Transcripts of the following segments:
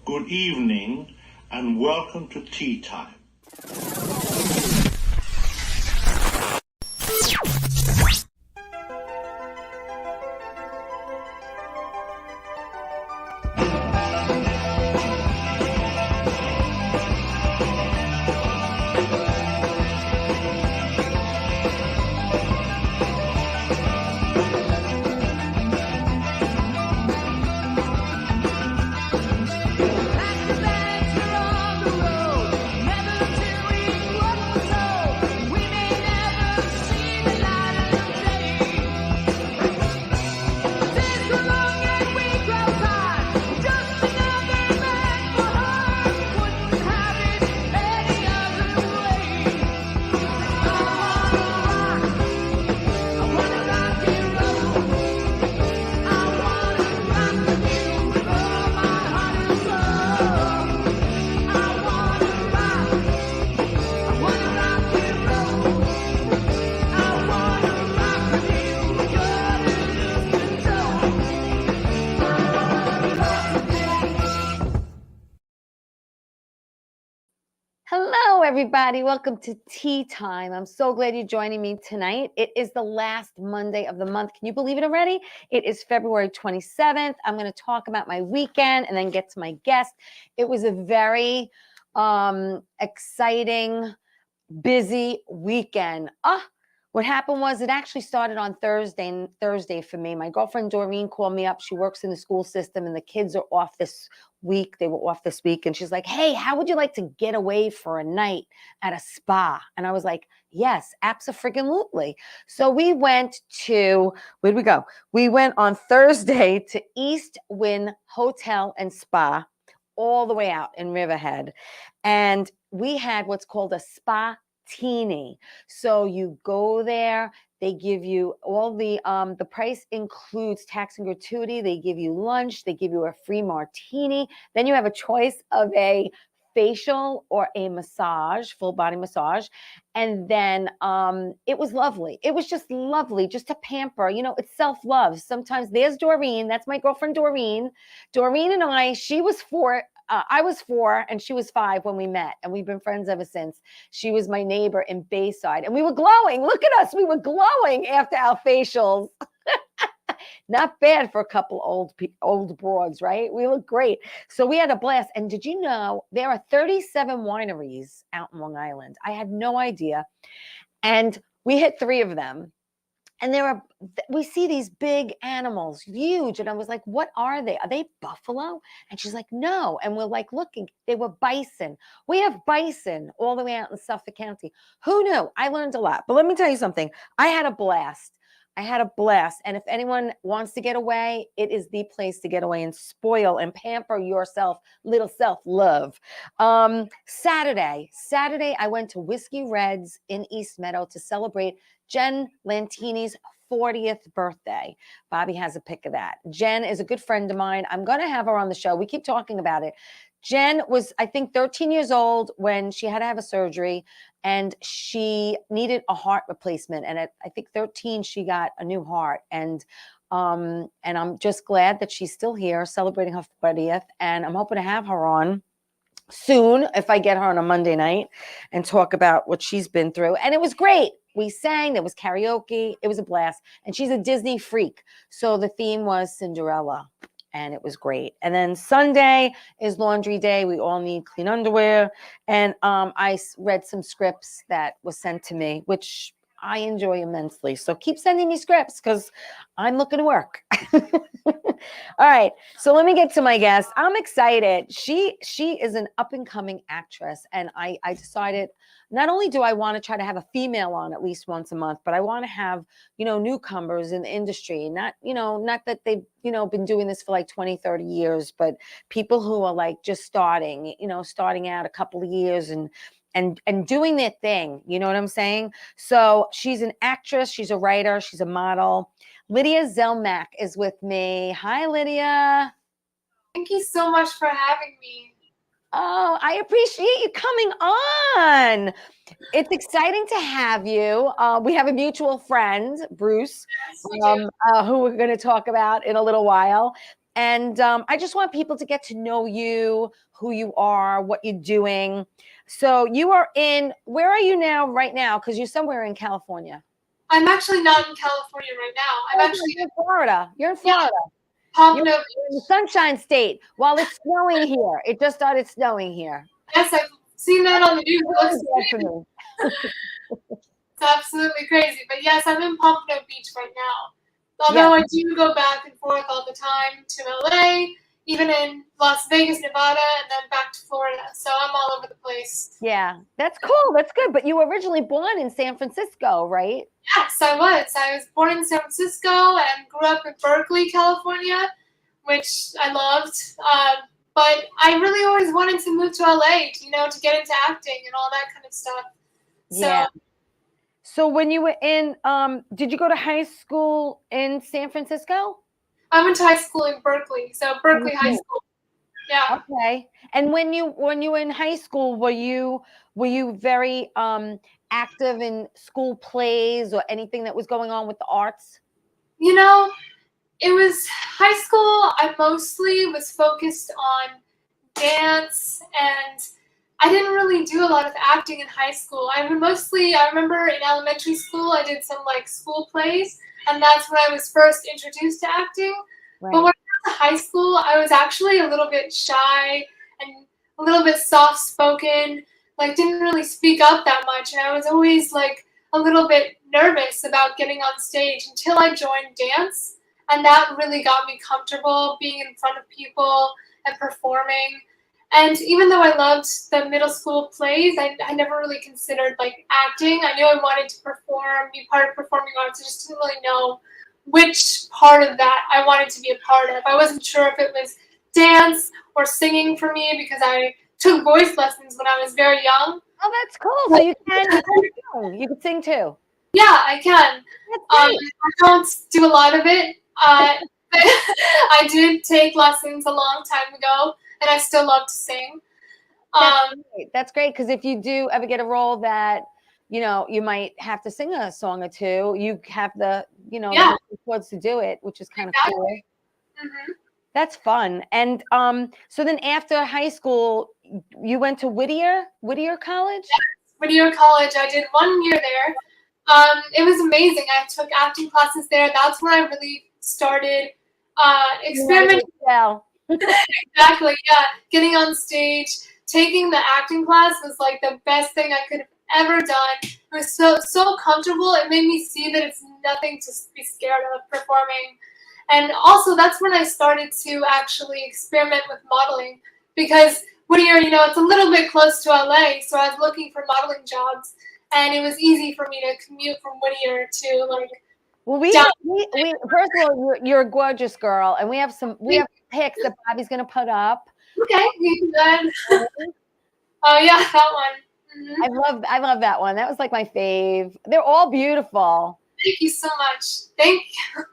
good evening, and welcome to Tea Time. Hello, everybody. Welcome to Tea Time. I'm so glad you're joining me tonight. It is the last Monday of the month. Can you believe it already? It is February 27th. I'm going to talk about my weekend and then get to my guest. It was a very exciting, busy weekend. What happened was it actually started on Thursday for me. My girlfriend Doreen called me up. She works in the school system and the kids are off this week. They were off this week. And she's like, hey, how would you like to get away for a night at a spa? And I was like, yes, abso-freaking-lutely. So we went to, where'd we go? We went on Thursday to East Wind Hotel and Spa all the way out in Riverhead. And we had what's called a spa teeny. So you go there, they give you all the price includes tax and gratuity. They give you lunch, they give you a free martini. Then you have a choice of a facial or a massage, full body massage. And then it was lovely. It was just lovely just to pamper. You know, it's self-love. Sometimes there's Doreen. That's my girlfriend, Doreen. Doreen and I was 4 and she was 5 when we met, and we've been friends ever since. She was my neighbor in Bayside, and we were glowing. Look at us. We were glowing after our facials. Not bad for a couple old broads, right? We look great. So we had a blast. And did you know there are 37 wineries out in Long Island? I had no idea. And we hit 3 of them. And we see these big animals, huge. And I was like, what are they? Are they buffalo? And she's like, no. And we're like, looking, they were bison. We have bison all the way out in Suffolk County. Who knew? I learned a lot. But let me tell you something. I had a blast. And if anyone wants to get away, it is the place to get away and spoil and pamper yourself, little self-love. Saturday, I went to Whiskey Reds in East Meadow to celebrate Jen Lantini's 40th birthday. Bobby has a pic of that. Jen is a good friend of mine. I'm going to have her on the show. We keep talking about it. Jen was, I think, 13 years old when she had to have a surgery, and she needed a heart replacement. And at, I think, 13, she got a new heart. And I'm just glad that she's still here celebrating her 40th. And I'm hoping to have her on soon if I get her on a Monday night and talk about what she's been through. And it was great. We sang, there was karaoke. It was a blast. And she's a Disney freak. So the theme was Cinderella. And it was great. And then Sunday is laundry day. We all need clean underwear. And I read some scripts that was sent to me, which I enjoy immensely. So keep sending me scripts because I'm looking to work. All right. So let me get to my guest. I'm excited. She is an up and coming actress. And I decided not only do I want to try to have a female on at least once a month, but I want to have, newcomers in the industry, not that they've, been doing this for like 20, 30 years, but people who are like just starting out a couple of years and doing their thing. You know what I'm saying? So she's an actress. She's a writer. She's a model. Lydia Zelmak is with me. Hi, Lydia. Thank you so much for having me. Oh, I appreciate you coming on. It's exciting to have you. We have a mutual friend, Bruce, Yes, who we're going to talk about in a little while. And I just want people to get to know you, who you are, what you're doing. So you are where are you now, right now? Because you're somewhere in California. I'm actually not in California right now. I'm actually in Florida. You're in yeah, Florida. You're Pompano in the Beach. Sunshine State. While it's snowing here. It just started snowing here. Yes, I've seen that on the news. It looks Bad for me. It's absolutely crazy. But yes, I'm in Pompano Beach right now. Yeah. Although I do go back and forth all the time to LA, even in Las Vegas, Nevada, and then back to Florida. So I'm all over the place. Yeah, that's cool. That's good. But you were originally born in San Francisco, right? Yes, I was. I was born in San Francisco and grew up in Berkeley, California, which I loved. But I really always wanted to move to LA, to get into acting and all that kind of stuff. Yeah. So when you were in, did you go to high school in San Francisco? I went to high school in Berkeley, so Berkeley High School. Yeah. Okay. And when you were in high school, were you very active in school plays or anything that was going on with the arts? It was high school. I mostly was focused on dance, and I didn't really do a lot of acting in high school. I remember in elementary school, I did some school plays, and that's when I was first introduced to acting. Right. But when I got to high school, I was actually a little bit shy and a little bit soft-spoken, didn't really speak up that much, and I was always a little bit nervous about getting on stage until I joined dance, and that really got me comfortable being in front of people and performing. And even though I loved the middle school plays, I never really considered acting. I knew I wanted to perform, be part of performing arts. I just didn't really know which part of that I wanted to be a part of. I wasn't sure if it was dance or singing for me because I took voice lessons when I was very young. Oh, that's cool. So you can sing too. Yeah, I can. I don't do a lot of it. I did take lessons a long time ago, and I still love to sing. That's great, because if you do ever get a role that you might have to sing a song or two, you have the the chords to do it, which is kind of cool. Mm-hmm. That's fun. And so then after high school, you went to Whittier College? Yes, Whittier College. I did 1 year there. It was amazing. I took acting classes there. That's when I really started experimenting. Exactly, yeah. Getting on stage, taking the acting class was the best thing I could have ever done. It was so comfortable. It made me see that it's nothing to be scared of performing. And also, that's when I started to actually experiment with modeling, because Whittier, it's a little bit close to LA, so I was looking for modeling jobs, and it was easy for me to commute from Whittier to Well, we first of all, you're a gorgeous girl, and we have pics that Bobby's gonna put up. Okay, good. Oh yeah, that one. Mm-hmm. I love that one. That was my fave. They're all beautiful. Thank you so much. Thank you.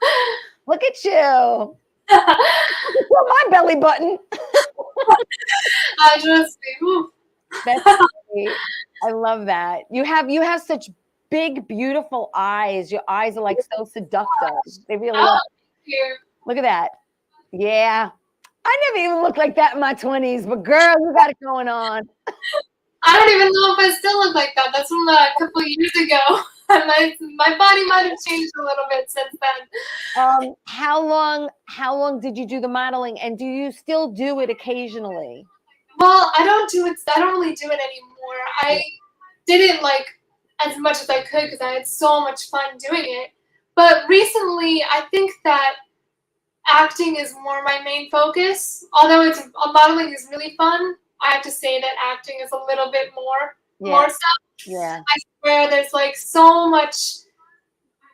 Look at you. My belly button. I just That's great. I love that. You have such big, beautiful eyes. Your eyes are so seductive. They really are. Thank you. Look at that. Yeah. I never even looked like that in my 20s, but girl, you got it going on. I don't even know if I still look like that. That's from a couple of years ago. My body might have changed a little bit since then. How long did you do the modeling, and do you still do it occasionally? Well, I don't really do it anymore. I did it as much as I could because I had so much fun doing it. But recently, I think that acting is more my main focus. Although modeling is really fun, I have to say that acting is a little bit more stuff. Yeah. I swear there's so much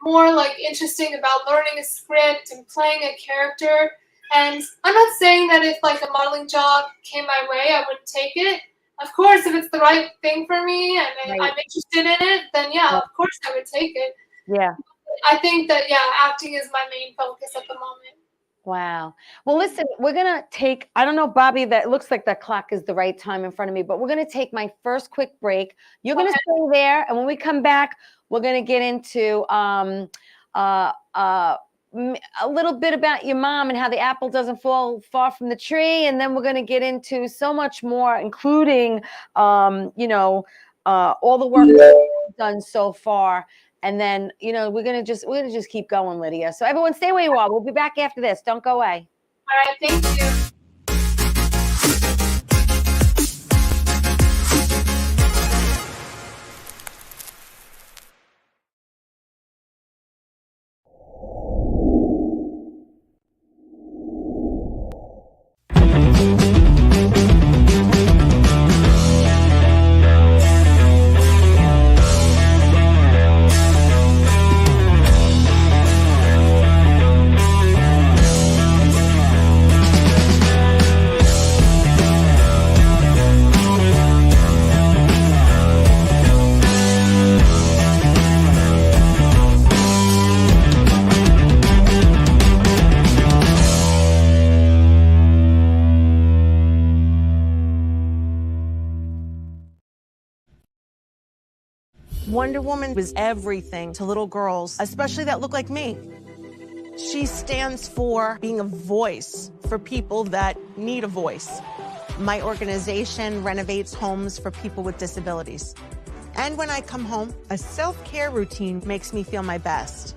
more interesting about learning a script and playing a character. And I'm not saying that if a modeling job came my way, I wouldn't take it. Of course, if it's the right thing for me and I'm interested in it, then of course I would take it. Yeah. I think that acting is my main focus at the moment. Wow. Well, listen, we're going to take, I don't know, Bobby, that looks like the clock is the right time in front of me, but we're going to take my first quick break. You're going to stay there. And when we come back, we're going to get into a little bit about your mom and how the apple doesn't fall far from the tree. And then we're going to get into so much more, including, all the work you've done so far. And then, we're going to just keep going, Lydia. So everyone stay where you are. We'll be back after this. Don't go away. All right, thank you. Wonder Woman was everything to little girls, especially that look like me. She stands for being a voice for people that need a voice. My organization renovates homes for people with disabilities. And when I come home, a self-care routine makes me feel my best.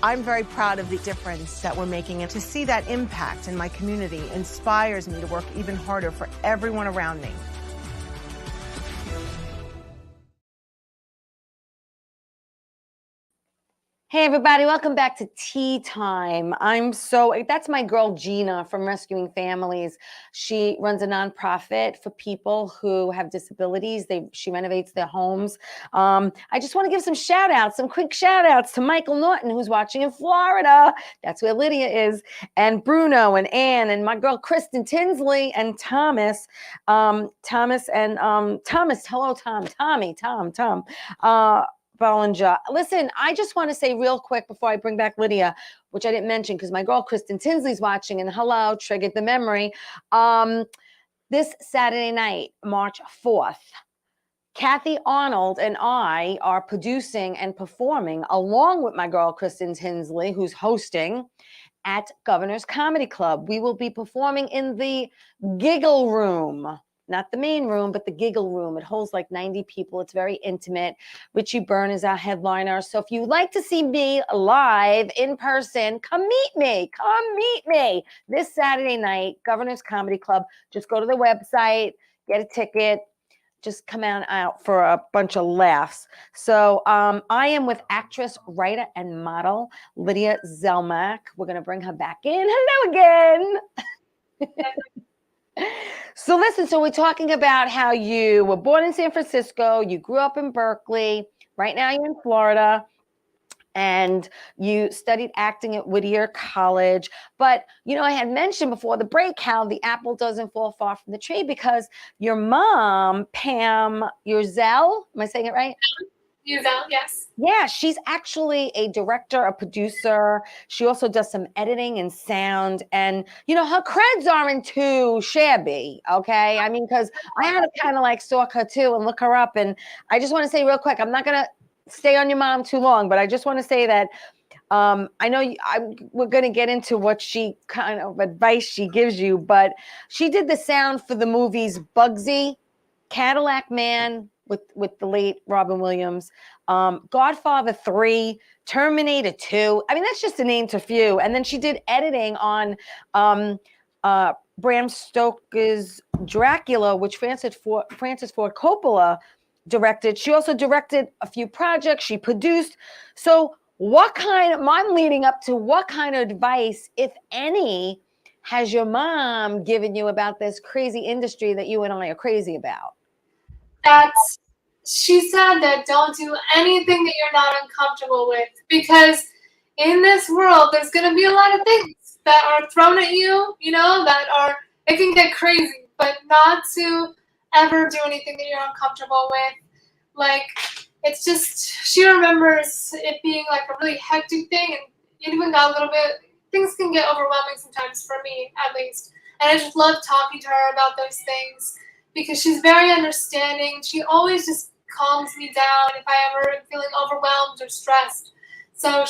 I'm very proud of the difference that we're making, and to see that impact in my community inspires me to work even harder for everyone around me. Hey everybody, welcome back to Tea Time. That's my girl Gina from Rescuing Families. She runs a nonprofit for people who have disabilities. She renovates their homes. I just want to give some quick shout outs to Michael Norton, who's watching in Florida. That's where Lydia is. And Bruno and Ann and my girl Kristen Tinsley and Thomas. Hello Tom. Bollinger. Listen, I just want to say real quick before I bring back Lydia, which I didn't mention because my girl Kristen Tinsley's watching, and hello, triggered the memory. This Saturday night, March 4th, Kathy Arnold and I are producing and performing along with my girl Kristen Tinsley, who's hosting at Governor's Comedy Club. We will be performing in the Giggle Room. Not the main room, but the Giggle Room. It holds like 90 people. It's very intimate. Richie Byrne is our headliner. So if you'd like to see me live in person, come meet me. Come meet me this Saturday night, Governor's Comedy Club. Just go to the website, get a ticket. Just come out for a bunch of laughs. So I am with actress, writer, and model Lydia Zelmak. We're going to bring her back in. Hello again. So listen, we're talking about how you were born in San Francisco, you grew up in Berkeley, right now you're in Florida, and you studied acting at Whittier College. But, I had mentioned before the break how the apple doesn't fall far from the tree because your mom, Pam Urzel, am I saying it right? Urzel, yes. Yeah, she's actually a director, a producer. She also does some editing and sound. And, her creds aren't too shabby, okay? I mean, because I had to kind of like stalk her too and look her up. And I just want to say real quick, I'm not going to stay on your mom too long, but I just want to say that I know we're going to get into what she kind of advice she gives you, but she did the sound for the movies Bugsy, Cadillac Man, with the late Robin Williams, Godfather 3, Terminator 2. I mean, that's just to name a few. And then she did editing on Bram Stoker's Dracula, which Francis Ford Coppola directed. She also directed a few projects. She produced. So I'm leading up to what kind of advice, if any, has your mom given you about this crazy industry that you and I are crazy about? She said that don't do anything that you're not uncomfortable with, because in this world there's going to be a lot of things that are thrown at you, it can get crazy, but not to ever do anything that you're uncomfortable with. Like, it's just, she remembers it being like a really hectic thing, and it even got a little bit, things can get overwhelming sometimes, for me at least, and I just love talking to her about those things, because she's very understanding. She always just calms me down if I ever am feeling overwhelmed or stressed. So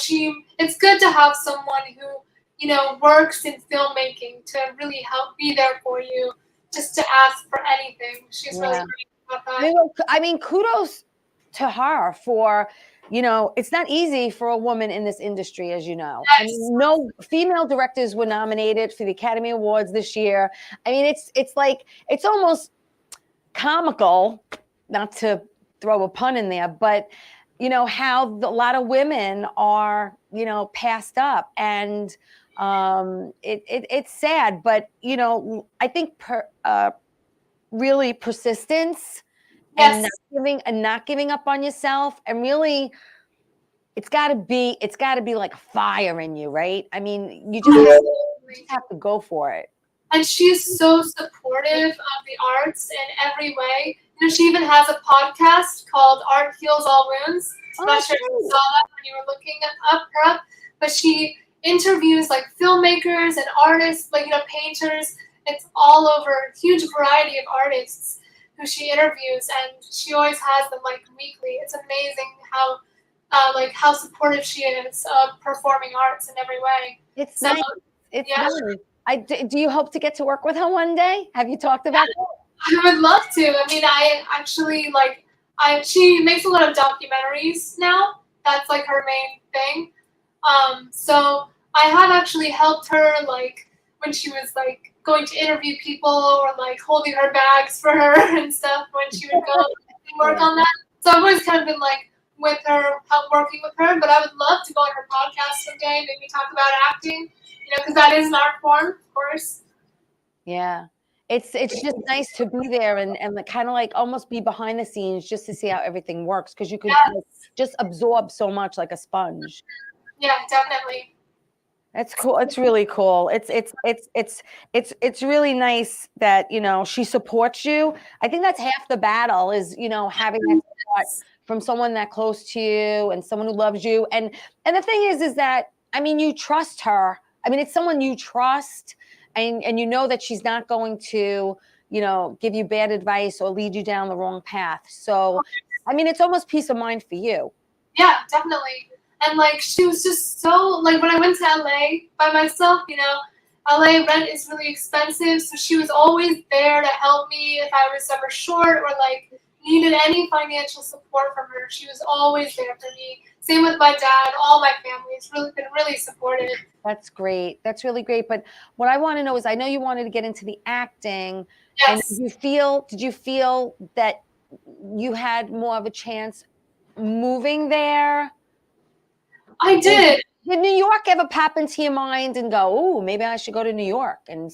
it's good to have someone who, works in filmmaking to really help be there for you, just to ask for anything. She's really Yeah. great about that. I mean, kudos to her for, it's not easy for a woman in this industry, as you know. I Yes. mean, no female directors were nominated for the Academy Awards this year. I mean, it's like, it's almost comical, not to throw a pun in there, but how a lot of women are, passed up, and it's sad, but I think really persistence and Yes. not giving up on yourself, and really it's got to be like a fire in you, right? I mean, you just have to go for it. And she's so supportive of the arts in every way. She even has a podcast called Art Heals All Wounds. I'm not sure if you saw that when you were looking her up, but she interviews like filmmakers and artists, like painters. It's all over, huge variety of artists who she interviews, and she always has them like weekly. It's amazing how supportive she is of performing arts in every way. It's So, nice. It's yeah. nice. Do you hope to get to work with her one day? Have you talked about it? I would love to. I mean, I actually she makes a lot of documentaries now. That's like her main thing. So I have actually helped her like when she was like going to interview people, or like holding her bags for her and stuff when she would go and work on that. So I've always kind of been like with her, working with her. But I would love to go on her podcast someday, maybe talk about acting, because that is an art form, of course. Yeah. It's just nice to be there and kind of like almost be behind the scenes just to see how everything works, because you could just absorb so much like a sponge. Yeah, definitely. That's cool. It's really cool. It's really nice that she supports you. I think that's half the battle is having that support from someone that close to you and someone who loves you. And the thing is that I mean, you trust her. I mean, it's someone you trust. And you know that she's not going to, give you bad advice or lead you down the wrong path. So, I mean, it's almost peace of mind for you. Yeah, definitely. And like, she was just so like, when I went to LA by myself, LA rent is really expensive. So she was always there to help me if I was ever short or like needed any financial support from her. She was always there for me. Same with my dad, all my family. It's really been really supportive. That's great. That's really great. But what I want to know is, I know you wanted to get into the acting. Yes. And did you feel that you had more of a chance moving there? I did. Did New York ever pop into your mind and go, oh, maybe I should go to New York? And,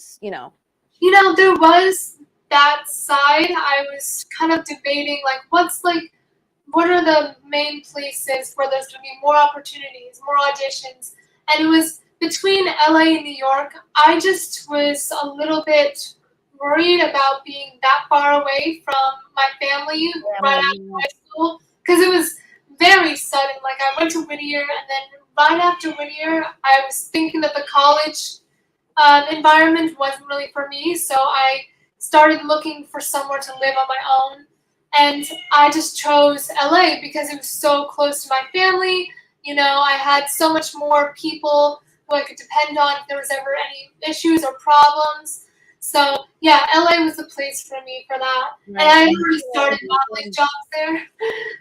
there was that side. I was kind of debating, like, what are the main places where there's going to be more opportunities, more auditions? And it was between LA and New York. I just was a little bit worried about being that far away from my family right after high school, because it was very sudden. Like, I went to Whittier, and then right after Whittier, I was thinking that the college environment wasn't really for me, so I started looking for somewhere to live on my own. And I just chose LA because it was so close to my family. I had so much more people who I could depend on if there was ever any issues or problems. So yeah, LA was the place for me for that. Right. And I already started modeling jobs there.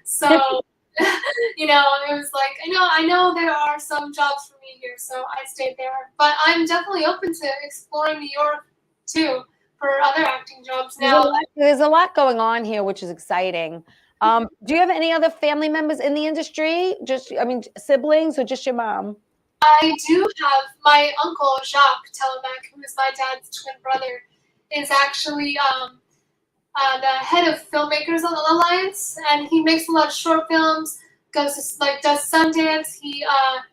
So it was like, I know there are some jobs for me here, so I stayed there. But I'm definitely open to exploring New York too for other acting jobs now. There's a lot going on here, which is exciting. Do you have any other family members in the industry? Siblings, or just your mom? I do have my uncle, Jacques Telemac, who is my dad's twin brother, is actually the head of Filmmakers Alliance, and he makes a lot of short films, does Sundance. He has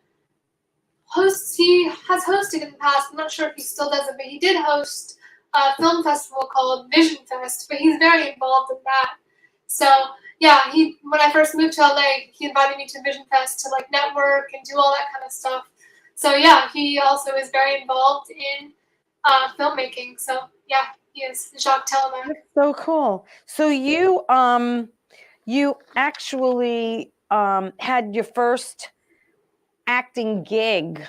hosted in the past. I'm not sure if he still does it, but he did host a film festival called Vision Fest, but he's very involved in that. So yeah, when I first moved to LA, he invited me to Vision Fest to like network and do all that kind of stuff. So yeah, he also is very involved in filmmaking. So yeah, he is Jacques Telemac. That's so cool. So you actually had your first acting gig.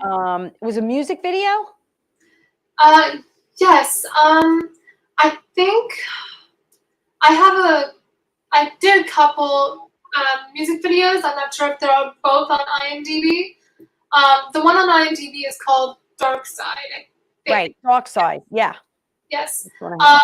Mhm. It was a music video? Yes. I think I did a couple music videos. I'm not sure if they're both on IMDb. The one on IMDb is called Dark Side, I think. Right, Dark Side. Yeah. Yes. That's what I have.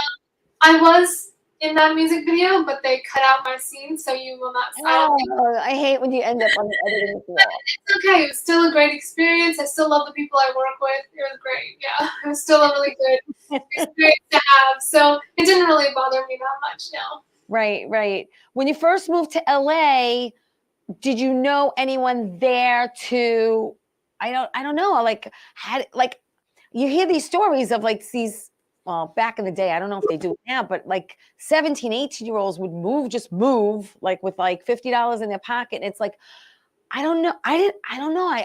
I was in that music video, but they cut out my scene, so you will not. I don't think Oh, I hate when you end up on the editing floor. it's okay. It was still a great experience. I still love the people I work with. It was great. Yeah, it was still a really good experience to have. So it didn't really bother me that much. No. Right, right. When you first moved to LA, did you know anyone there to, I don't know, like had like you hear these stories of like these, well, back in the day, I don't know if they do it now, but like 17, 18-year-olds would just move like with like $50 in their pocket. And it's like, I don't know. I don't know.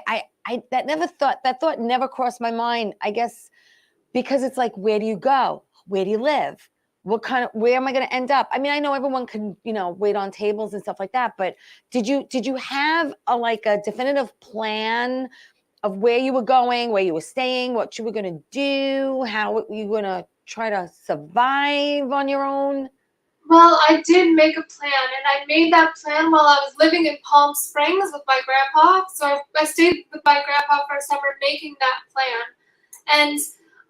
That thought never crossed my mind. I guess because it's like, where do you go? Where do you live? Where am I going to end up? I mean, I know everyone can, wait on tables and stuff like that, but did you have a definitive plan of where you were going, where you were staying, what you were going to do, how you were going to try to survive on your own? Well, I did make a plan, and I made that plan while I was living in Palm Springs with my grandpa. So I stayed with my grandpa for a summer making that plan. And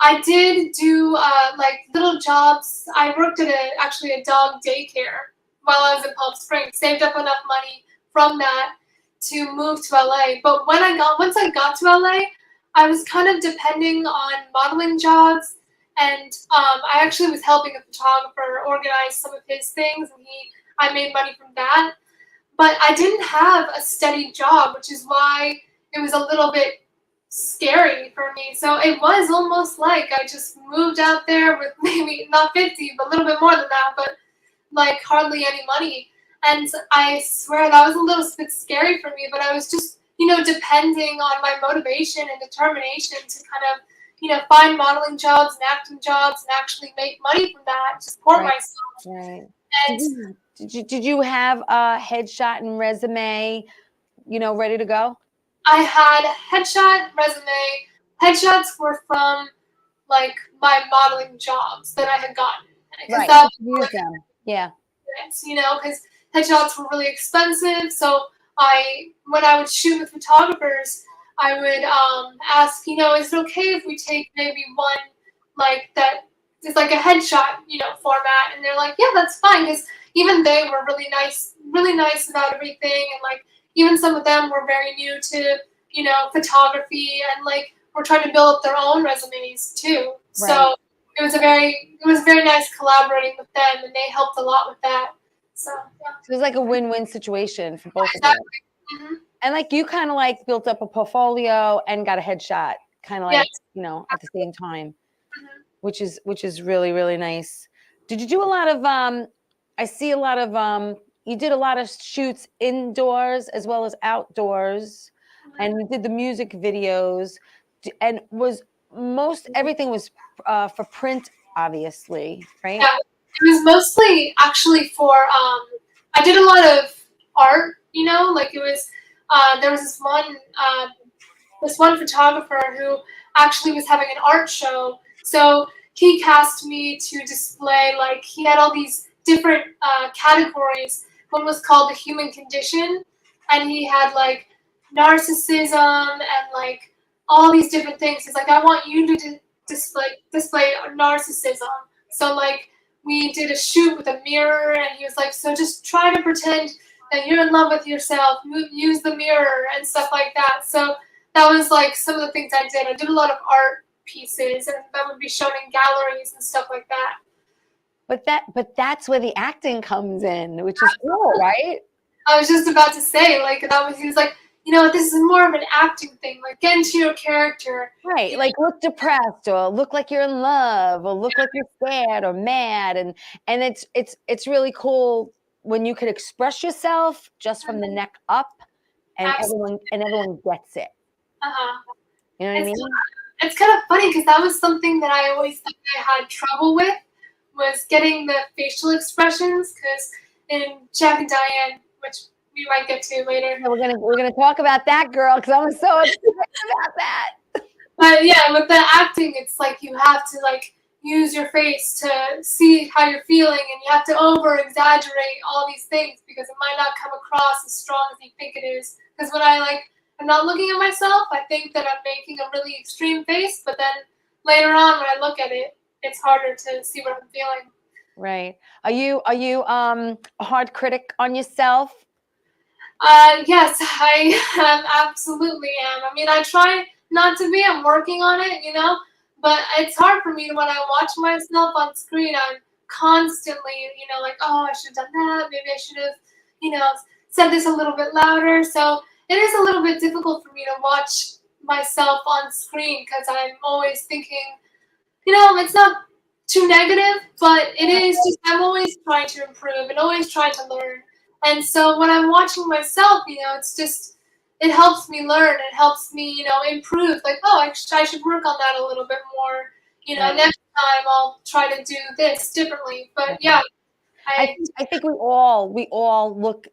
I did do like little jobs. I worked at actually a dog daycare while I was in Palm Springs, saved up enough money from that to move to LA. But once I got to LA, I was kind of depending on modeling jobs, and I actually was helping a photographer organize some of his things, and I made money from that. But I didn't have a steady job, which is why it was a little bit scary for me. So it was almost like I just moved out there with maybe not 50, but a little bit more than that, but like hardly any money. And I swear that was a little bit scary for me, but I was just, depending on my motivation and determination to kind of, find modeling jobs and acting jobs and actually make money from that, to support Right. myself. Right. And Did you have a headshot and resume, ready to go? I had a headshot, resume. Headshots were from like my modeling jobs that I had gotten. Because Right. that Use them. Yeah. because headshots were really expensive. So when I would shoot with photographers, I would ask, is it okay if we take maybe one like that is like a headshot, format? And they're like, yeah, that's fine. Because even they were really nice about everything. And like, even some of them were very new to, photography, and like, were trying to build up their own resumes too. Right. So it was very nice collaborating with them, and they helped a lot with that. So yeah. So it was like a win-win situation for both of Exactly. you. Mm-hmm. And like you kind of like built up a portfolio and got a headshot, kind of like, Yes. at the same time, Mm-hmm. which is really, really nice. Did you do a lot of I see a lot of you did a lot of shoots indoors as well as outdoors, and you did the music videos, and everything was for print, obviously, right? Yeah, it was mostly actually for I did a lot of art, like it was there was this one photographer who actually was having an art show. So he cast me to display, like, he had all these different categories. One was called the human condition, and he had like narcissism and like all these different things. He's like, I want you to display narcissism. So like we did a shoot with a mirror, and he was like, so just try to pretend that you're in love with yourself, use the mirror and stuff like that. So that was like some of the things I did. I did a lot of art pieces, and that would be shown in galleries and stuff like that. But that's where the acting comes in, which is cool, right? I was just about to say, like, he was like, this is more of an acting thing, like get into your character. Right. Like look depressed, or look like you're in love, or look like you're scared or mad. And it's really cool when you can express yourself just from the neck up, and everyone gets it. You know what I mean? It's kind of funny because that was something that I always thought I had trouble with, was getting the facial expressions, because in Jack and Diane, which we might get to later. Yeah, we're gonna talk about that, girl, because I'm so excited about that. But yeah, with the acting, it's like you have to like use your face to see how you're feeling, and you have to over exaggerate all these things because it might not come across as strong as you think it is. Because when I'm not looking at myself, I think that I'm making a really extreme face, but then later on when I look at it, it's harder to see what I'm feeling. Right. Are you a hard critic on yourself? Yes, I absolutely am. I mean, I try not to be. I'm working on it, but it's hard for me when I watch myself on screen. I'm constantly, like, oh, I should have done that. Maybe I should have, said this a little bit louder. So it is a little bit difficult for me to watch myself on screen because I'm always thinking, it's not too negative, but it is just, I'm always trying to improve and always trying to learn. And so when I'm watching myself, it's just, it helps me learn. It helps me, improve. Like, oh, I should work on that a little bit more. Right. Next time I'll try to do this differently. But yeah, I think we all look.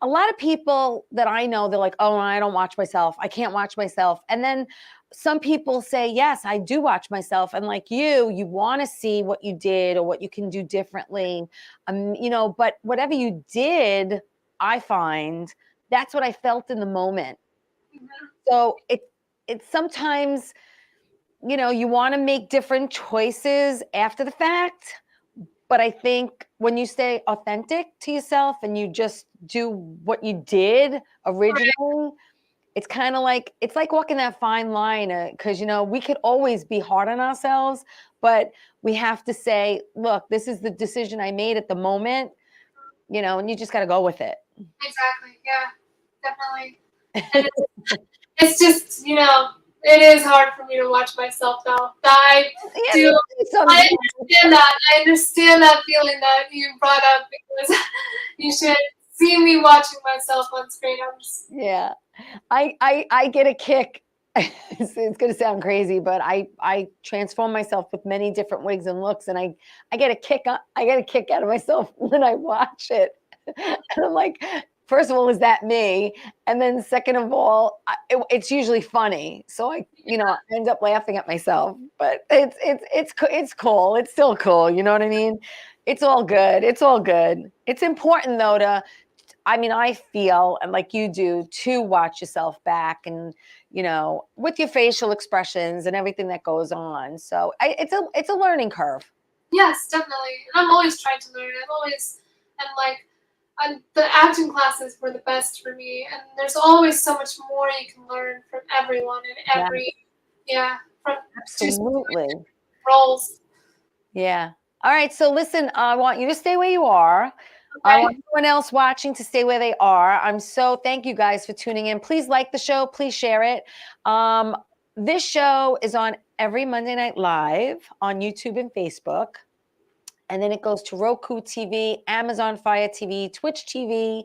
A lot of people that I know, they're like, oh, I don't watch myself. I can't watch myself. And then some people say, yes, I do watch myself. And like you want to see what you did or what you can do differently. But whatever you did, I find that's what I felt in the moment. So it's sometimes, you want to make different choices after the fact. But I think when you stay authentic to yourself and you just do what you did originally, it's kind of like, it's like walking that fine line because, we could always be hard on ourselves, but we have to say, look, this is the decision I made at the moment, and you just got to go with it. Exactly. Yeah, definitely. And it's just, it is hard for me to watch myself though. I understand that. I understand that feeling that you brought up because you should see me watching myself on screen. Yeah. I get a kick. It's going to sound crazy, but I transform myself with many different wigs and looks, and I get a kick out of myself when I watch it. And I'm like, first of all, is that me? And then second of all, it's usually funny. So I end up laughing at myself, but it's cool. It's still cool. You know what I mean? It's all good. It's all good. It's important though I feel, and like you do, to watch yourself back and, with your facial expressions and everything that goes on. So it's a learning curve. Yes, definitely. And I'm always trying to learn. The acting classes were the best for me. And there's always so much more you can learn from everyone and from absolutely roles. Yeah. All right. So listen, I want you to stay where you are. Okay. I want everyone else watching to stay where they are. Thank you guys for tuning in. Please like the show. Please share it. This show is on every Monday Night Live on YouTube and Facebook. And then it goes to Roku TV, Amazon Fire TV, Twitch TV,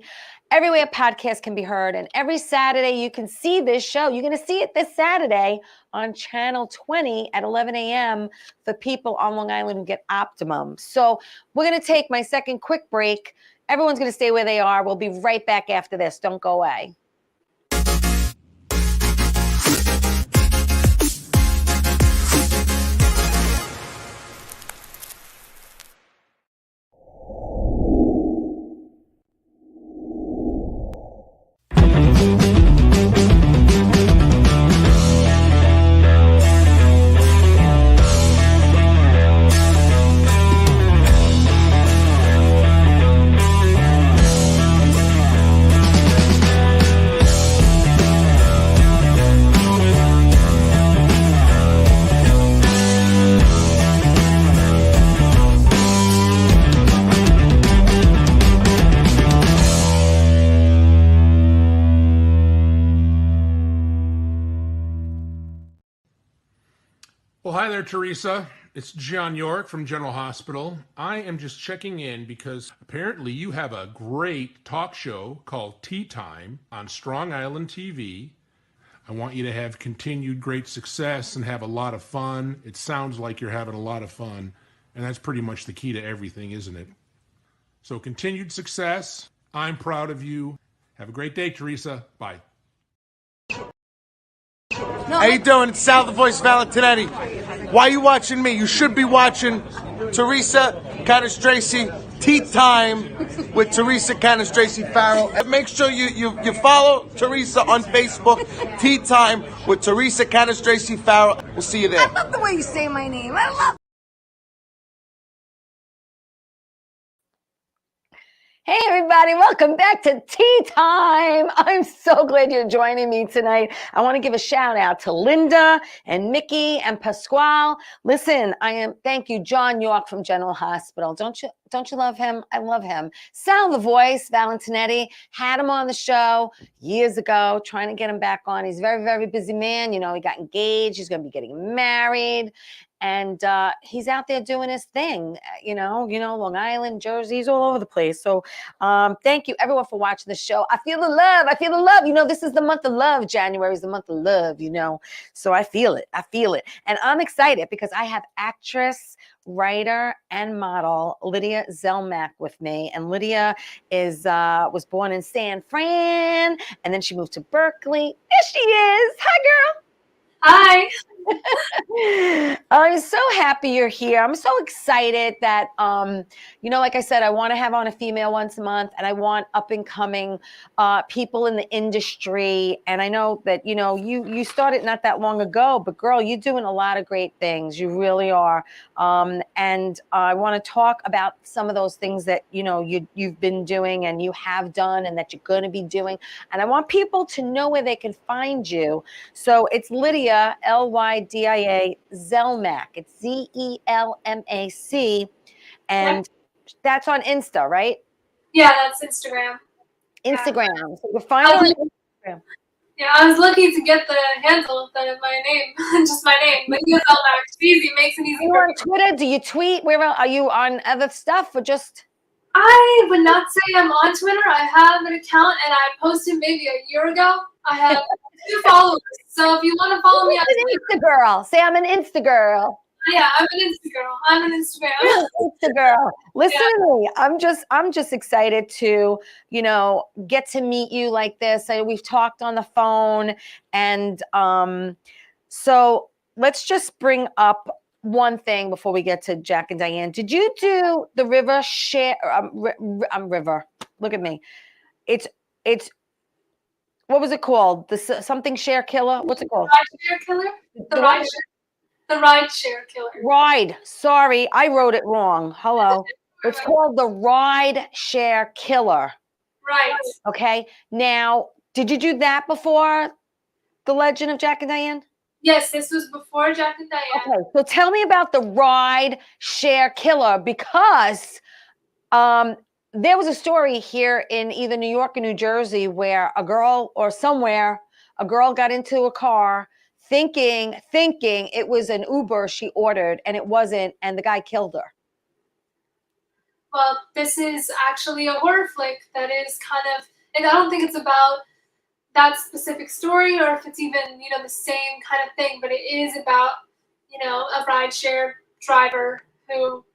everywhere podcasts can be heard. And every Saturday you can see this show. You're going to see it this Saturday on Channel 20 at 11 a.m. for people on Long Island who get Optimum. So we're going to take my second quick break. Everyone's going to stay where they are. We'll be right back after this. Don't go away. Well, hi there, Teresa. It's John York from General Hospital. I am just checking in because apparently you have a great talk show called Tea Time on Strong Island TV. I want you to have continued great success and have a lot of fun. It sounds like you're having a lot of fun, and that's pretty much the key to everything, isn't it? So continued success. I'm proud of you. Have a great day, Teresa. Bye. How you doing? It's Sal the Voice Valentinetti. Why are you watching me? You should be watching Teresa Canastraci Tea Time with Teresa Canastraci Farrell. And make sure you follow Teresa on Facebook, Tea Time with Teresa Canastraci Farrell. We'll see you there. I love the way you say my name. I love. Hey everybody, welcome back to Tea Time. I'm so glad you're joining me tonight. I want to give a shout out to Linda and Mickey and Pasquale. Listen, thank you, John York from General Hospital. Don't you love him? I love him. Sal the Voice, Valentinetti, had him on the show years ago, trying to get him back on. He's a very, very busy man. You know, he got engaged. He's going to be getting married. And he's out there doing his thing, you know, Long Island, Jersey, he's all over the place. So thank you everyone for watching the show. I feel the love. I feel the love. You know, this is the month of love. January is the month of love, you know. So I feel it. I feel it. And I'm excited because I have actress, writer, and model Lydia Zelmak with me. And Lydia was born in San Fran, and then she moved to Berkeley. There she is. Hi, girl. Hi. I'm so happy you're here. I'm so excited that, like I said, I want to have on a female once a month, and I want up and coming people in the industry. And I know that, you started not that long ago, but girl, you're doing a lot of great things. You really are. And I want to talk about some of those things that, you've been doing and you have done and that you're going to be doing. And I want people to know where they can find you. So it's Lydia, Lydia Zelmak. It's Zelmac. And that's on Insta, right? Yeah, that's Instagram. Instagram. Yeah. So you find it on Instagram. Yeah, I was looking to get the handle of my name, just my name. But Zelmac, it's easy, makes it easy. Are you on Twitter? Do you tweet? Where are you on other stuff or just? I would not say I'm on Twitter. I have an account and I posted maybe a year ago. I have 2 followers. So if you want to follow me on Twitter. Insta-girl. Say I'm an Insta-girl. Yeah, I'm an Insta-girl. I'm an Instagram. Insta-girl. Listen to me. I'm just excited to, get to meet you like this. We've talked on the phone. And so let's just bring up one thing before we get to Jack and Diane. Did you do the River Share? River. Look at me. It's what was it called? The something share killer. What's it called? Ride share killer. The ride share killer. Ride. Sorry, I wrote it wrong. Hello. It's called the Ride Share Killer. Right. Okay. Now, did you do that before The Legend of Jack and Diane? Yes, this was before Jack and Diane. Okay, so tell me about the Ride Share Killer, because there was a story here in either New York or New Jersey where a girl got into a car thinking it was an Uber she ordered, and it wasn't, and the guy killed her. Well, this is actually a horror flick that is kind of, and I don't think it's about that specific story or if it's even, the same kind of thing, but it is about, a rideshare driver who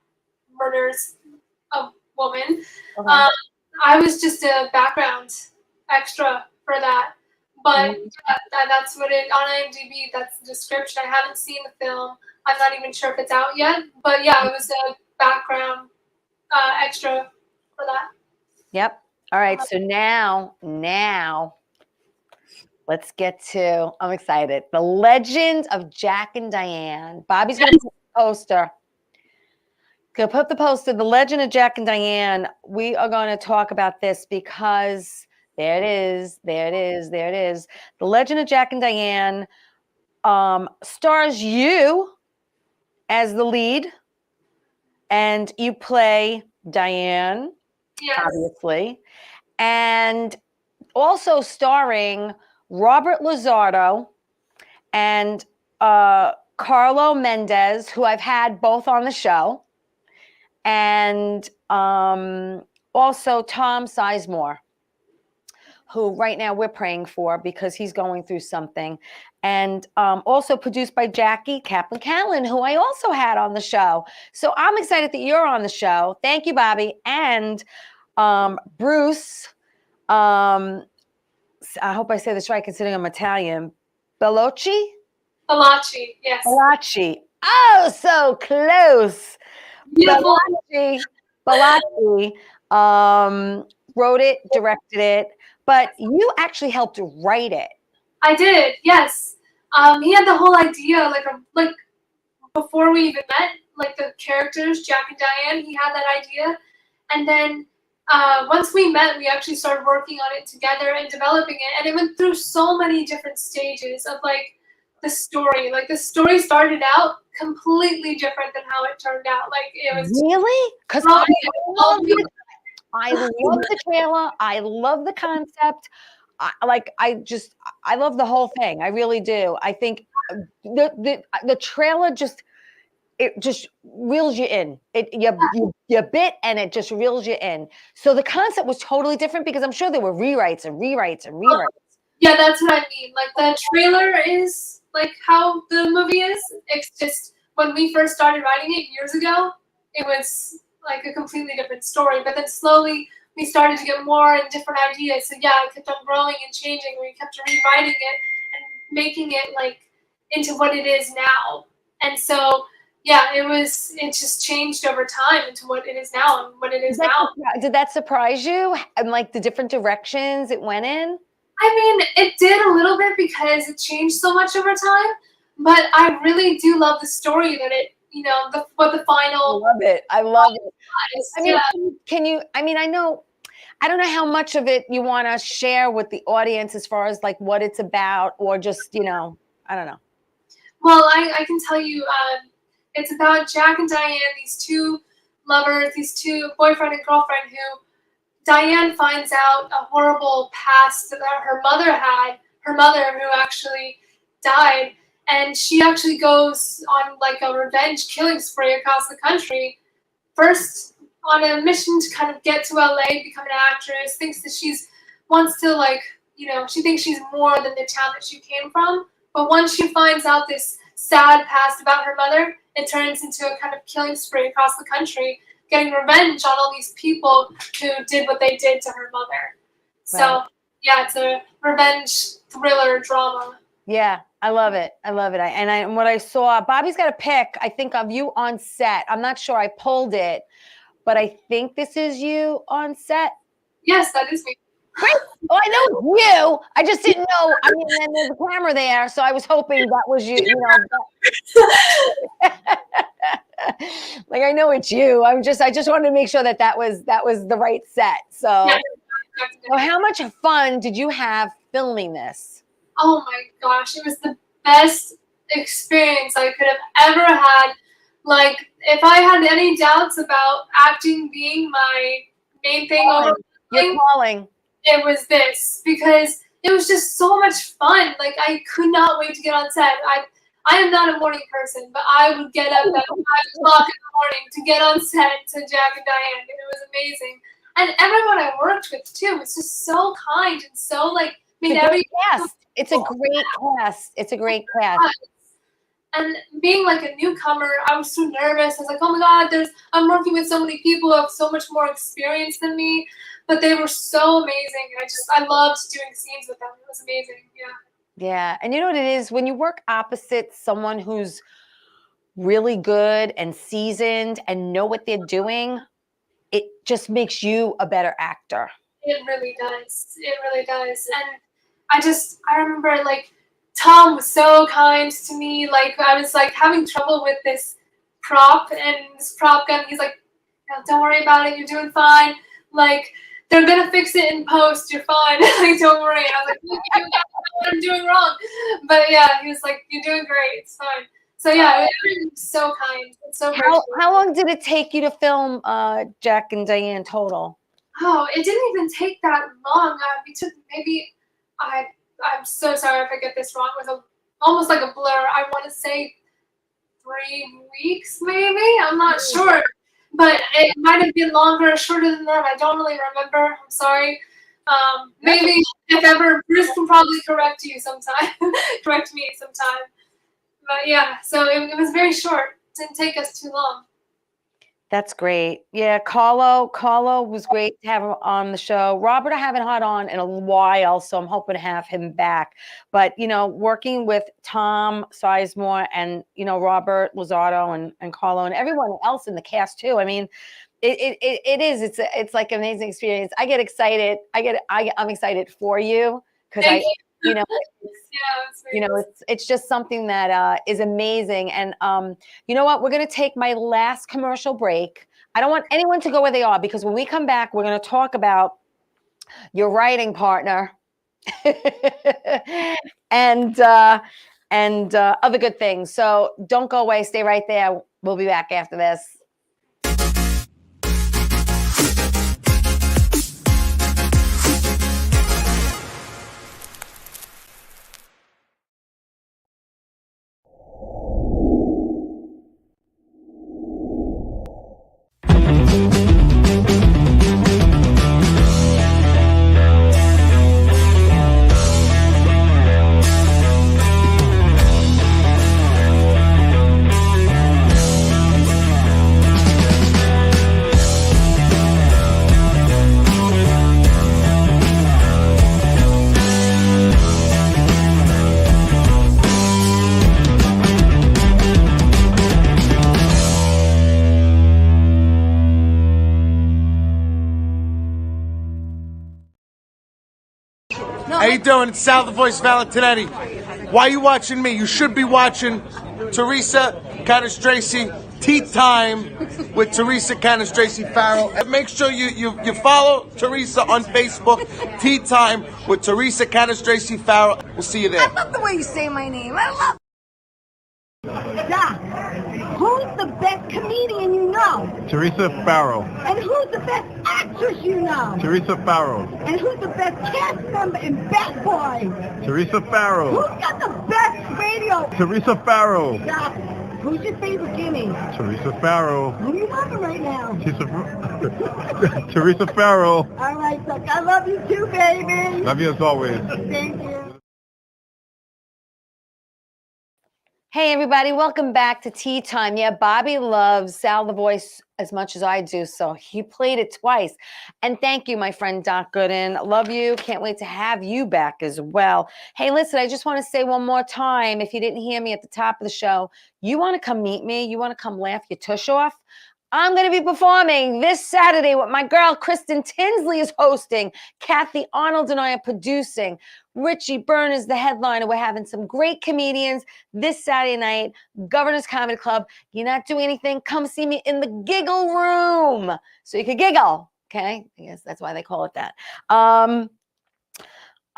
murders a woman. Okay. I was just a background extra for that, but that's what it, on IMDb, that's the description. I haven't seen the film. I'm not even sure if it's out yet, but yeah, it was a background extra for that. Yep. All right. So now let's get to, I'm excited. The Legend of Jack and Diane. Bobby's going to put the poster. Going to put the poster, The Legend of Jack and Diane. We are going to talk about this because there it is. The Legend of Jack and Diane stars you as the lead, and you play Diane, Yes. obviously, and also starring Robert Lizardo and Carlo Mendez, who I've had both on the show, and also Tom Sizemore, who right now we're praying for because he's going through something, and also produced by Jackie Kaplan-Callan, who I also had on the show. So I'm excited that you're on the show. Thank you, Bobby. And Bruce, I hope I say this right, considering I'm Italian. Bellocci? Malachi, yes. Bellacci. Oh, so close. Beautiful. Bellacci wrote it, directed it, but you actually helped write it. I did, yes. He had the whole idea, like before we even met, like the characters, Jack and Diane, he had that idea. And then once we met, we actually started working on it together and developing it. And it went through so many different stages of like the story. Like the story started out completely different than how it turned out. Like it was Really? Because I love the trailer. I love the concept. I love the whole thing. I really do. I think the trailer just reels you in. You bit and it just reels you in. So the concept was totally different because I'm sure there were rewrites and rewrites and rewrites. Yeah, that's what I mean. Like the trailer is like how the movie is. It's just when we first started writing it years ago, it was like a completely different story. But then slowly we started to get more and different ideas. So yeah, it kept on growing and changing. We kept rewriting it and making it like into what it is now. And so yeah, it just changed over time into what it is now and what it is now. Did that surprise you? And like the different directions it went in? I mean, it did a little bit because it changed so much over time, but I really do love the story that it, what the final. I love it. I mean, Yeah. can you, I mean, I don't know how much of it you want to share with the audience as far as like what it's about or just, I don't know. Well, I can tell you, it's about Jack and Diane, these two lovers, these two boyfriend and girlfriend who Diane finds out a horrible past that her mother had, her mother who actually died, and she actually goes on like a revenge killing spree across the country. First on a mission to kind of get to LA, become an actress, thinks that wants to like, she thinks she's more than the town that she came from. But once she finds out this sad past about her mother, it turns into a kind of killing spree across the country, getting revenge on all these people who did what they did to her mother. So, yeah, it's a revenge thriller drama. Yeah, I love it. I love it. And what I saw, Bobby's got a pic, I think, of you on set. I'm not sure I pulled it, but I think this is you on set. Yes, that is me. Great. Well, I know it's you. I just didn't know. I mean, then there's a camera there, so I was hoping that was you. Like I know it's you. I just wanted to make sure that was the right set. So, so how much fun did you have filming this? Oh my gosh, it was the best experience I could have ever had. Like, if I had any doubts about acting being my main thing You're calling. It was this, because it was just so much fun. Like, I could not wait to get on set. I am not a morning person, but I would get up at 5 o'clock in the morning to get on set to Jack and Diane, and it was amazing. And everyone I worked with too was just so kind and so like made every cast. It's a great cast. It's a great cast. And being like a newcomer, I was so nervous. I was like, oh my God, I'm working with so many people who have so much more experience than me. But they were so amazing. I loved doing scenes with them. It was amazing. Yeah. Yeah. And you know what it is? When you work opposite someone who's really good and seasoned and know what they're doing, it just makes you a better actor. It really does. It really does. And I remember like Tom was so kind to me. Like I was like having trouble with this prop and this prop gun. He's like, no, don't worry about it. You're doing fine. Like, they're going to fix it in post. You're fine. Like, don't worry. I was like, you got what I'm doing wrong. But yeah, he was like, you're doing great. It's fine. So yeah, everyone was so kind. And so how long did it take you to film Jack and Diane total? Oh, it didn't even take that long. We took maybe, I'm so sorry if I get this wrong. It was almost like a blur. I want to say 3 weeks maybe. I'm not sure. But it might have been longer or shorter than that. I don't really remember. I'm sorry. Maybe if ever, Bruce can probably correct you sometime. Correct me sometime. But yeah, so it was very short. It didn't take us too long. That's great. Yeah, Carlo was great to have him on the show. Robert, I haven't had on in a while, so I'm hoping to have him back. But, working with Tom Sizemore and, Robert Lozado and Carlo and everyone else in the cast too. I mean, it's like an amazing experience. I get excited. I'm excited for you because it's just something that is amazing. And you know what? We're going to take my last commercial break. I don't want anyone to go where they are because when we come back, we're going to talk about your writing partner and other good things. So don't go away. Stay right there. We'll be back after this. How you doing? It's Sal the Voice Valentinetti. Why are you watching me? You should be watching Teresa Canastraci Tea Time with Teresa Canastraci Farrell. And make sure you follow Teresa on Facebook. Tea Time with Teresa Canastraci Farrell. We'll see you there. I love the way you say my name. I love. Doc, who's the best comedian you know? Teresa Farrell. And who's the best actress you know? Teresa Farrell. And who's the best cast member in Bad Boy? Teresa Farrell. Who's got the best radio? Teresa Farrell. Doc, who's your favorite Guinea? Teresa Farrell. Who you loving right now? Teresa Farrell. All right, Doc, I love you too, baby. Love you as always. Thank you. Hey, everybody. Welcome back to Tea Time. Yeah, Bobby loves Sal the Voice as much as I do, so he played it twice. And thank you, my friend Doc Gooden. Love you. Can't wait to have you back as well. Hey, listen, I just want to say one more time, if you didn't hear me at the top of the show, you want to come meet me? You want to come laugh your tush off? I'm going to be performing this Saturday with my girl, Kristen Tinsley is hosting. Kathy Arnold and I are producing. Richie Byrne is the headliner. We're having some great comedians this Saturday night, Governor's Comedy Club. You're not doing anything, come see me in the giggle room so you can giggle, okay? I guess that's why they call it that.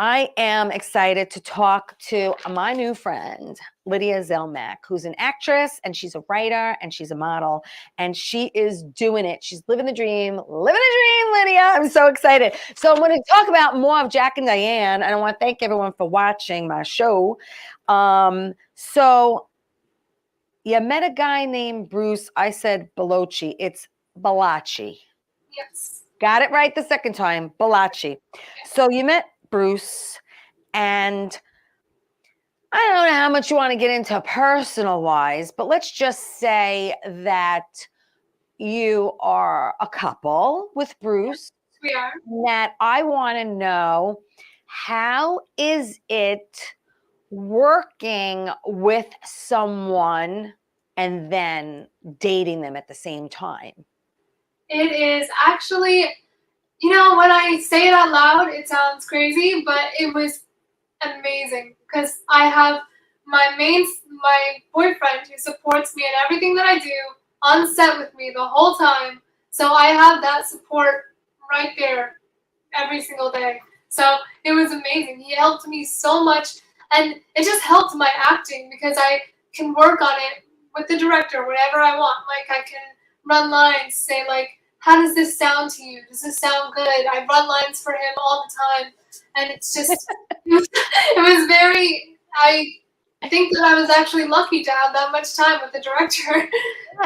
I am excited to talk to my new friend, Lydia Zelmak, who's an actress and she's a writer and she's a model and she is doing it. She's living the dream, Lydia. I'm so excited. So I'm going to talk about more of Jack and Diane. And I want to thank everyone for watching my show. So you met a guy named Bruce. I said Balachi. It's Balachi. Yes. Got it right the second time, Balachi. So you met Bruce, and I don't know how much you want to get into personal wise, but let's just say that you are a couple with Bruce. We are. That I want to know, how is it working with someone and then dating them at the same time? It is actually, when I say it out loud, it sounds crazy, but it was amazing because I have my boyfriend who supports me in everything that I do on set with me the whole time. So I have that support right there every single day. So it was amazing. He helped me so much, and it just helped my acting because I can work on it with the director whenever I want. Like, I can run lines, say like, how does this sound to you? Does this sound good? I run lines for him all the time. And it's just, it was very, I think that I was actually lucky to have that much time with the director.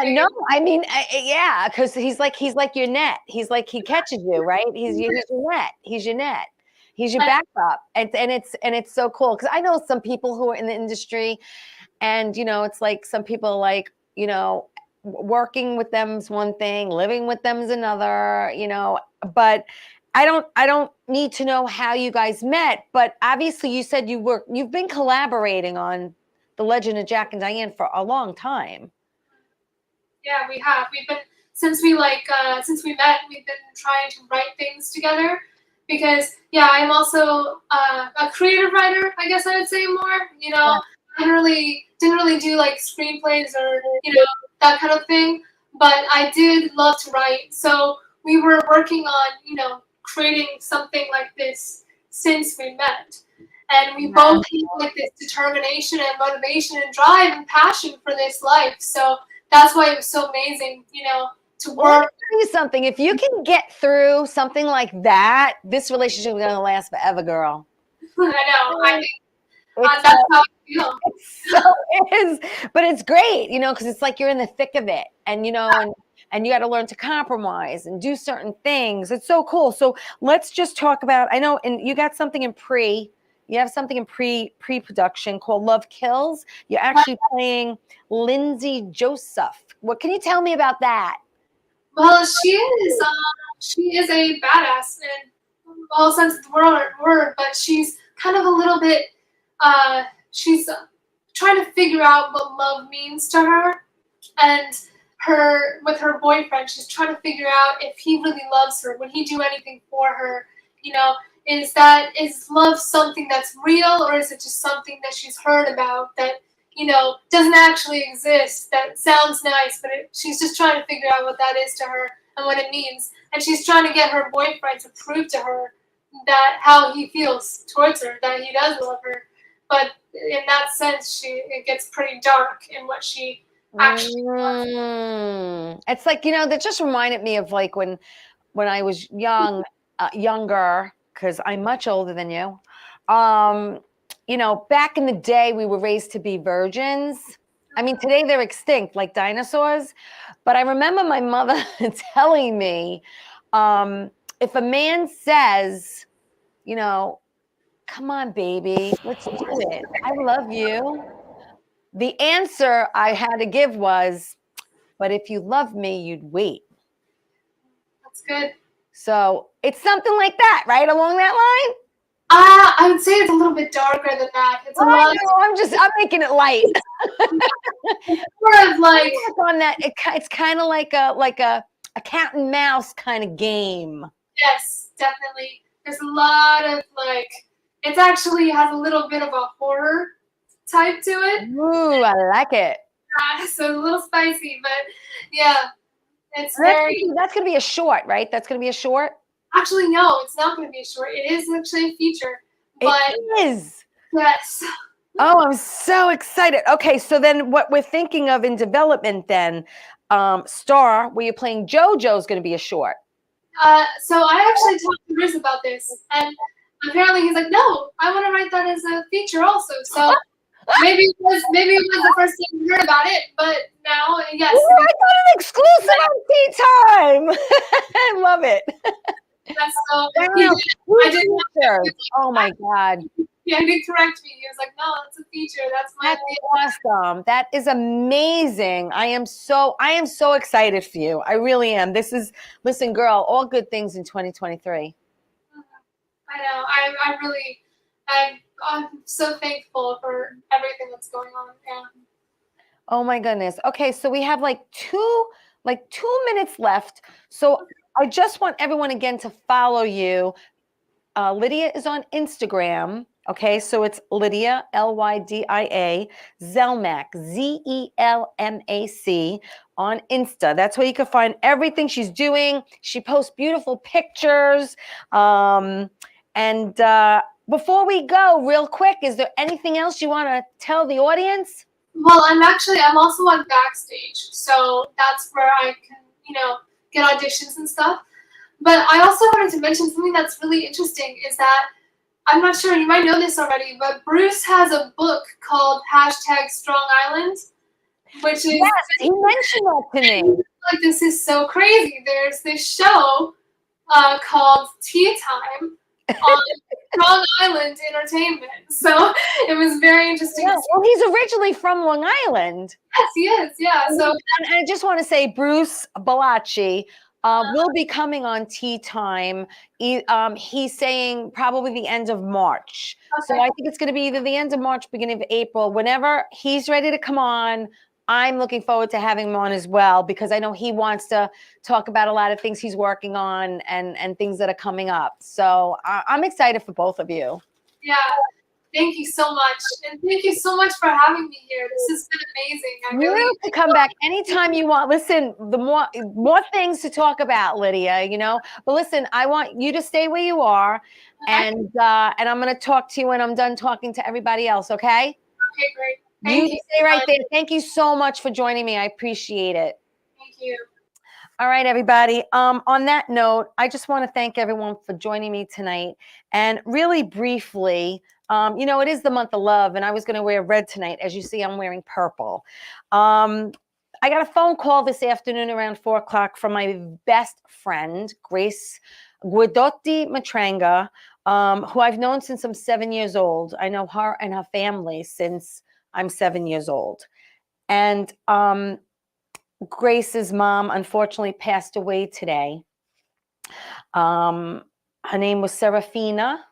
Yeah, no, I mean, yeah, because he's like your net. He's like, he catches you, right? He's your net. He's your net. He's your backup. And it's so cool. Because I know some people who are in the industry and, it's like some people like, working with them's one thing, living with them's another, but I don't need to know how you guys met, but obviously you said you've been collaborating on The Legend of Jack and Diane for a long time. Yeah, we have. We've been since we met. We've been trying to write things together because I'm also a creative writer. I guess I would say more. Yeah. I didn't really do like screenplays or that kind of thing, but I did love to write. So we were working on creating something like this since we met. And we both have like this determination and motivation and drive and passion for this life. So that's why it was so amazing, to work. Well, let me tell you something. If you can get through something like that, this relationship is going to last forever, girl. I know. I think that's how I feel. It is. But it's great, because it's like you're in the thick of it. And, and you got to learn to compromise and do certain things. It's so cool. So let's just talk about, I know, and you got something in you have something in pre-production called Love Kills. You're actually playing Lindsay Joseph. What can you tell me about that? Well, she is a badass in all sense of the word, but she's kind of a little bit, she's trying to figure out what love means to her, and with her boyfriend, she's trying to figure out if he really loves her. Would he do anything for her? Is love something that's real, or is it just something that she's heard about that doesn't actually exist? That sounds nice, but she's just trying to figure out what that is to her and what it means. And she's trying to get her boyfriend to prove to her that how he feels towards her, that he does love her. But in that sense, it gets pretty dark in what she actually wants. It's like, that just reminded me of like when I was younger, because I'm much older than you. Back in the day, we were raised to be virgins. I mean, today they're extinct like dinosaurs. But I remember my mother telling me, if a man says, come on, baby, let's do it. I love you. The answer I had to give was, but if you love me, you'd wait. That's good. So it's something like that, right? Along that line? I would say it's a little bit darker than that. It's I'm making it light. More of like on that. It's kind of like a cat and mouse kind of game. Yes, definitely. There's a lot of it actually has a little bit of a horror type to it. Ooh, I like it. So a little spicy, but yeah, it's That's gonna be a short, right? That's gonna be a short. Actually, no, it's not going to be a short. It is actually a feature. But it is. Yes. Oh, I'm so excited. Okay, so then what we're thinking of in development then, Star, where you're playing JoJo's going to be a short. So I actually talked to Riz about this, and apparently he's like, no, I want to write that as a feature also. So maybe it was the first time you heard about it, but now, yes. Ooh, I got an exclusive on Tea Time. I love it. Yes, so I didn't. Oh my God. Yeah, he did correct me. He was like, "No, that's a feature. That's awesome. That is amazing. I am so excited for you. I really am. Listen, girl. All good things in 2023. I know. I'm so thankful for everything that's going on. Yeah. Oh my goodness. Okay, so we have like 2 minutes left. So I just want everyone again to follow you. Lydia is on Instagram. Okay, so it's Lydia, Lydia, Zelmac, Zelmac on Insta. That's where you can find everything she's doing. She posts beautiful pictures. And before we go, real quick, is there anything else you want to tell the audience? Well, I'm also on Backstage. So that's where I can, get auditions and stuff. But I also wanted to mention something that's really interesting is that I'm not sure, you might know this already, but Bruce has a book called #Strong Island, which is... Yes, he mentioned that to me. Like, this is so crazy. There's this show called Tea Time on Long Island Entertainment. So it was very interesting. Yeah, well, he's originally from Long Island. Yes, he is. Yeah. So And I just want to say, Bruce Balacci will be coming on Tea Time. He's saying probably the end of March. So I think it's going to be either the end of March, beginning of April. Whenever he's ready to come on, I'm looking forward to having him on as well, because I know he wants to talk about a lot of things he's working on and things that are coming up. So I'm excited for both of you. yeah. Thank you so much. And thank you so much for having me here. This has been amazing. I really You can come back anytime you want. Listen, the more things to talk about, Lydia, you know. But listen, I want you to stay where you are, and I'm going to talk to you when I'm done talking to everybody else. Okay? Okay, great. You Thank you. stay right there. Thank you so much for joining me. I appreciate it. Thank you. All right, everybody. On that note, I just want to thank everyone for joining me tonight. And really briefly, you know, it is the month of love, and I was going to wear red tonight. As you see, I'm wearing purple. I got a phone call this afternoon around 4 o'clock from my best friend, Grace Guidotti Matranga, who I've known since I'm 7 years old. I know her and her family since I'm 7 years old. And Grace's mom unfortunately passed away today. Her name was Serafina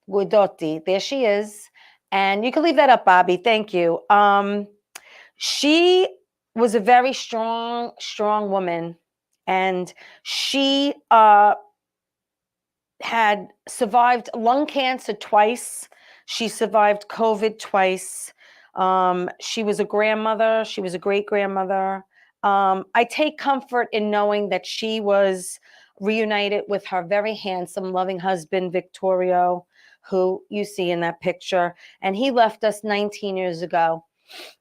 Guidotti. There she is. And you can leave that up, Bobby. Thank you. She was a very strong woman. And she had survived lung cancer twice. She survived COVID twice. She was a grandmother. She was a great grandmother. I take comfort in knowing that she was reunited with her very handsome, loving husband, Victorio, who you see in that picture. And he left us 19 years ago.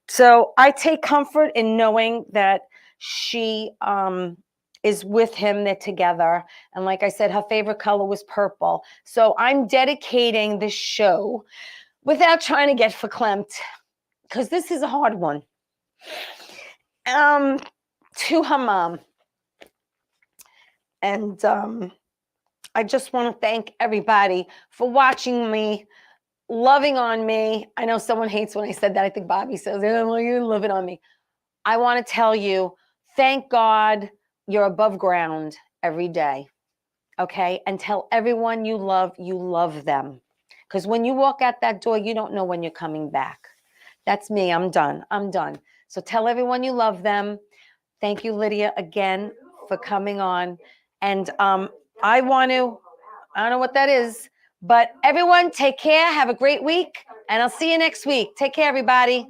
So I take comfort in knowing that she is with him. They're together. And like I said, her favorite color was purple. So I'm dedicating this show, without trying to get verklempt, because this is a hard one, to her mom. And I just want to thank everybody for watching me, loving on me. I know someone hates when I said that. I think Bobby says, oh, well, you love it on me. I want to tell you, thank God you're above ground every day. Okay? And tell everyone you love them. Because when you walk out that door, you don't know when you're coming back. That's me. I'm done. So tell everyone you love them. Thank you, Lydia, again for coming on. And I don't know what that is, but everyone take care. Have a great week. And I'll see you next week. Take care, everybody.